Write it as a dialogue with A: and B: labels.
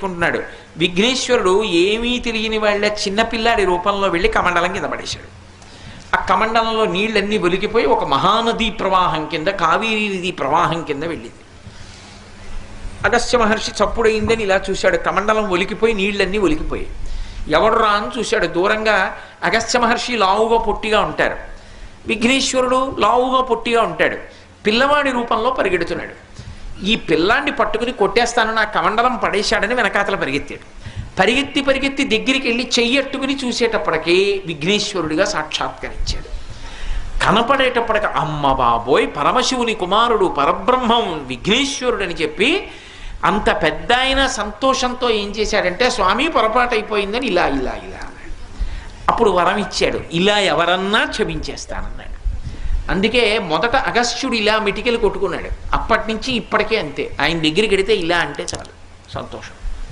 A: పరిగెత్తుకుంటున్నాడు. విఘ్నేశ్వరుడు ఏమీ తెలియని వాళ్ళ చిన్నపిల్లాడి రూపంలో వెళ్ళి కమండలం కింద పడేశాడు. ఆ కమండలంలో నీళ్ళన్నీ ఒలికిపోయి ఒక మహానదీ ప్రవాహం కింద, కావేరీ నదీ ప్రవాహం కింద వెళ్ళింది. అగస్త్య మహర్షి చప్పుడైందని ఇలా చూశాడు. కమండలం ఒలికిపోయి నీళ్ళన్నీ ఒలికిపోయి ఎవడు రా అని చూశాడు. దూరంగా అగస్త్య మహర్షి లావుగా పొట్టిగా ఉంటారు, విఘ్నేశ్వరుడు లావుగా పొట్టిగా ఉంటాడు. పిల్లవాడి రూపంలో పరిగెడుతున్నాడు. ఈ పిల్లాన్ని పట్టుకుని కొట్టేస్తాను, నా కమండలం పడేశాడని వెనకాతల పరిగెత్తాడు. పరిగెత్తి దగ్గరికి వెళ్ళి చెయ్యట్టుకుని చూసేటప్పటికీ విఘ్నేశ్వరుడిగా సాక్షాత్కరించాడు. కనపడేటప్పటికి అమ్మ బాబోయ్, పరమశివుని కుమారుడు పరబ్రహ్మం విఘ్నేశ్వరుడు అని చెప్పి అంత పెద్ద ఆయన సంతోషంతో ఏం చేశాడంటే, స్వామి పొరపాటు అయిపోయిందని ఇలా ఇలా ఇలా అన్నాడు. అప్పుడు వరం ఇచ్చాడు, ఇలా ఎవరన్నా క్షమించేస్తానన్నాడు. అందుకే మొదట అగస్త్యుడు ఇలా మిటికెలు కొట్టుకున్నాడు. అప్పటి నుంచి ఇప్పటికే అంతే, ఆయన దగ్గరికి వెడితే ఇలా అంటే చాలు సంతోషం.